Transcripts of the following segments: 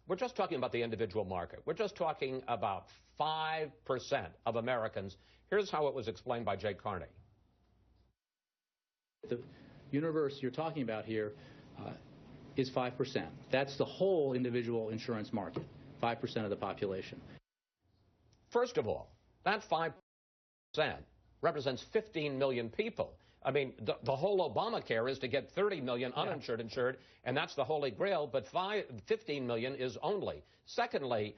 we're just talking about the individual market. We're just talking about 5% of Americans. Here's how it was explained by Jay Carney. The universe you're talking about here is 5%. That's the whole individual insurance market, 5% of the population. First of all, that 5% represents 15 million people. I mean, the whole Obamacare is to get 30 million uninsured insured, and that's the holy grail, but 15 million is only. Secondly,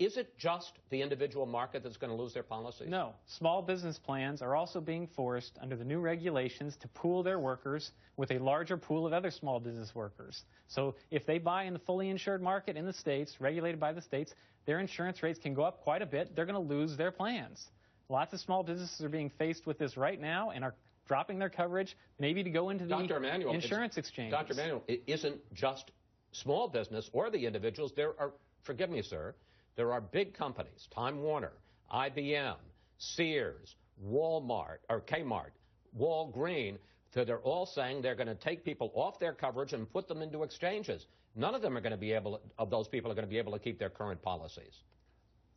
is it just the individual market that's going to lose their policies? No. Small business plans are also being forced under the new regulations to pool their workers with a larger pool of other small business workers. So if they buy in the fully insured market in the states, regulated by the states, their insurance rates can go up quite a bit. They're going to lose their plans. Lots of small businesses are being faced with this right now and are dropping their coverage, maybe to go into the insurance exchange. Dr. Emanuel, it isn't just small business or the individuals. There are, forgive me, sir, there are big companies, Time Warner, IBM, Sears, Walmart, or Kmart, Walgreens, that are all saying they're going to take people off their coverage and put them into exchanges. None of them are going to be able, of those people are going to be able to keep their current policies.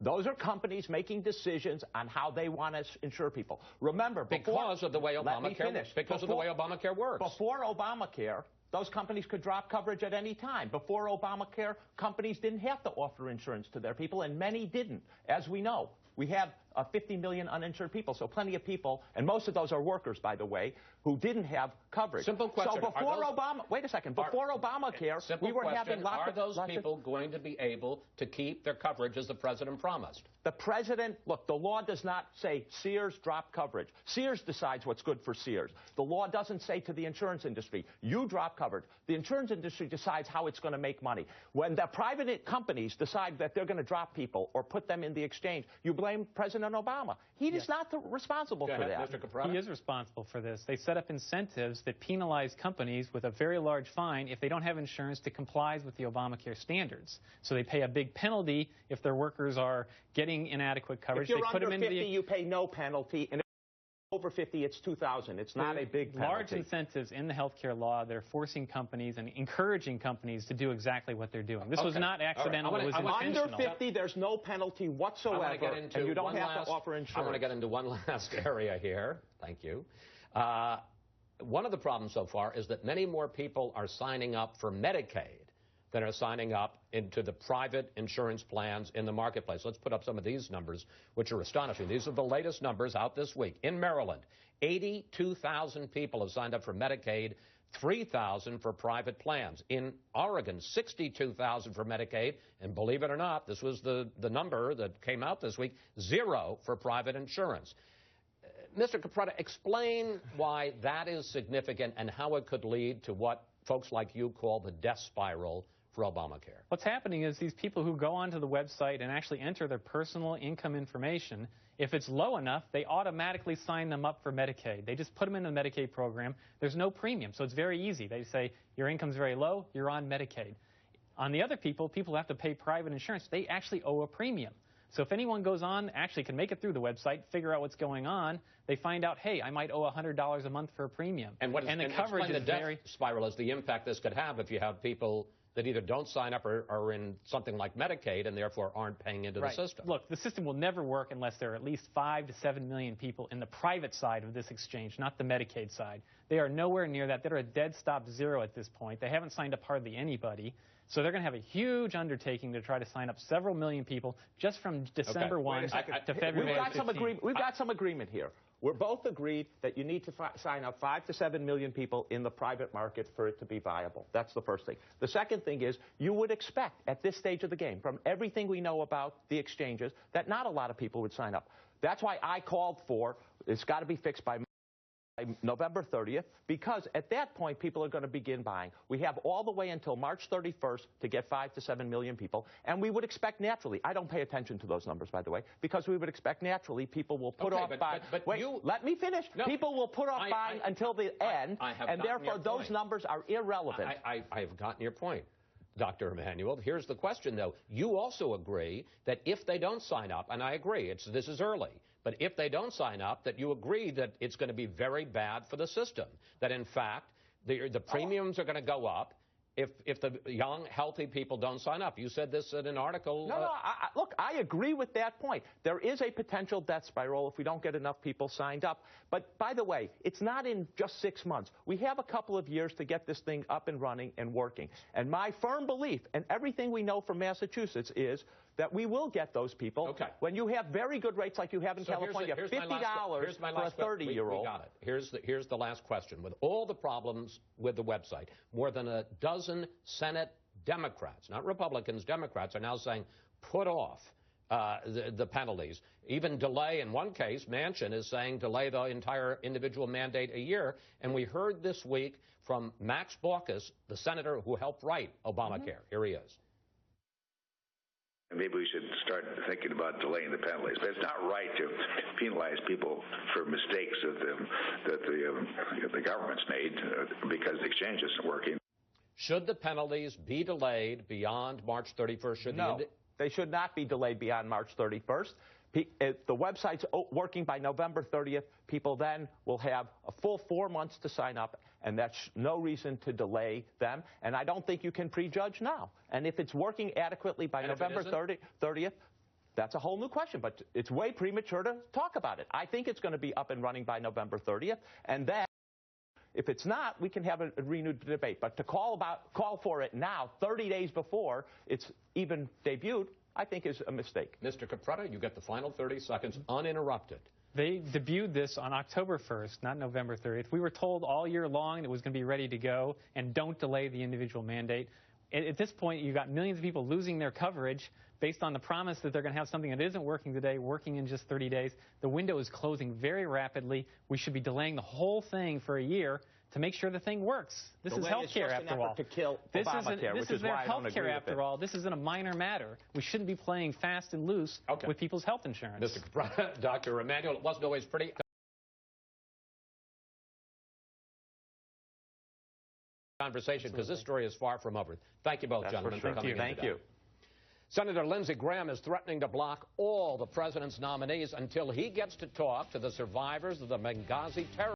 Those are companies making decisions on how they want to insure people. Remember, because of the way Obamacare works. Before Obamacare, those companies could drop coverage at any time. Before Obamacare, companies didn't have to offer insurance to their people, and many didn't, as we know. We have 50 million uninsured people, so plenty of people, and most of those are workers, by the way, who didn't have coverage. Simple question. So before wait a second. Before Obamacare, we were having lots of... Are those people going to be able to keep their coverage as the president promised? The president, look, the law does not say Sears drop coverage. Sears decides what's good for Sears. The law doesn't say to the insurance industry, you drop coverage. The insurance industry decides how it's going to make money. When the private companies decide that they're going to drop people or put them in the exchange, you blame President Obama. He is not responsible for that. Mr. Capretta? He is responsible for this. They set up incentives that penalize companies with a very large fine if they don't have insurance that complies with the Obamacare standards. So they pay a big penalty if their workers are getting inadequate coverage. If you're under 50, you pay no penalty. And over 50, it's $2,000. It's not a big penalty. Large incentives in the healthcare law. They're forcing companies and encouraging companies to do exactly what they're doing. This was not accidental. It was intentional. Under 50, there's no penalty whatsoever, and you don't have to offer insurance. I want to get into one last area here. Thank you. One of the problems so far is that many more people are signing up for Medicaid than are signing up into the private insurance plans in the marketplace. Let's put up some of these numbers, which are astonishing. These are the latest numbers out this week. In Maryland, 82,000 people have signed up for Medicaid, 3,000 for private plans. In Oregon, 62,000 for Medicaid, and believe it or not, this was the number that came out this week, 0 for private insurance. Mr. Capretta, explain why that is significant and how it could lead to what folks like you call the death spiral for Obamacare. What's happening is these people who go onto the website and actually enter their personal income information, if it's low enough, they automatically sign them up for Medicaid. They just put them in the Medicaid program. There's no premium, so it's very easy. They say, your income's very low, you're on Medicaid. On the other people who have to pay private insurance, they actually owe a premium. So if anyone goes on, actually can make it through the website, figure out what's going on, they find out, hey, I might owe $100 a month for a premium. And the coverage is very... spiral is the impact this could have if you have people that either don't sign up or are in something like Medicaid and therefore aren't paying into the system. Look, the system will never work unless there are at least 5 to 7 million people in the private side of this exchange, not the Medicaid side. They are nowhere near that. They're a dead stop zero at this point. They haven't signed up hardly anybody. So they're going to have a huge undertaking to try to sign up several million people just from December 1 to February 15. We've got some agreement here. We're both agreed that you need to sign up 5 to 7 million people in the private market for it to be viable. That's the first thing. The second thing is you would expect at this stage of the game, from everything we know about the exchanges, that not a lot of people would sign up. That's why I called for it's got to be fixed by November 30th, because at that point, people are going to begin buying. We have all the way until March 31st to get 5 to 7 million people, and we would expect naturally, I don't pay attention to those numbers, by the way, because we would expect naturally people will put off buying. Wait, let me finish. No, people will put off buying until the end, and therefore those numbers are irrelevant. I have gotten your point, Dr. Emanuel. Here's the question, though. You also agree that if they don't sign up, and I agree, this is early, but if they don't sign up, that you agree that it's going to be very bad for the system, that in fact the premiums are going to go up, if the young, healthy people don't sign up. You said this in an article. No, look, I agree with that point. There is a potential death spiral if we don't get enough people signed up. But by the way, it's not in just 6 months. We have a couple of years to get this thing up and running and working. And my firm belief, and everything we know from Massachusetts, is that we will get those people. Okay. When you have very good rates like you have in California, $50 for a 30-year-old. We got it. Here's the last question. With all the problems with the website, more than a dozen Senate Democrats, not Republicans, Democrats, are now saying put off the penalties. Even delay, in one case, Manchin is saying delay the entire individual mandate a year. And we heard this week from Max Baucus, the senator who helped write Obamacare. Here he is. Maybe we should start thinking about delaying the penalties. But it's not right to penalize people for mistakes that the government's made because the exchange isn't working. Should the penalties be delayed beyond March 31st? No, they should not be delayed beyond March 31st. If the website's working by November 30th, people then will have a full 4 months to sign up, and that's no reason to delay them. And I don't think you can prejudge now. And if it's working adequately by November 30th, that's a whole new question. But it's way premature to talk about it. I think it's going to be up and running by November 30th. And then, if it's not, we can have a renewed debate. But to call for it now, 30 days before it's even debuted, I think is a mistake. Mr. Capretta, you get the final 30 seconds uninterrupted. They debuted this on October 1st, not November 30th. We were told all year long it was going to be ready to go, and don't delay the individual mandate. At this point, you've got millions of people losing their coverage based on the promise that they're going to have something that isn't working today, working in just 30 days. The window is closing very rapidly. We should be delaying the whole thing for a year to make sure the thing works. This is health care, after all. To kill Obamacare, this is their health care, after all. This isn't a minor matter. We shouldn't be playing fast and loose with people's health insurance. Mr. Capretta, Dr. Emanuel, it wasn't always pretty. Conversation, because this story is far from over. Thank you both, gentlemen, for coming in today. Thank you. Senator Lindsey Graham is threatening to block all the president's nominees until he gets to talk to the survivors of the Benghazi terror.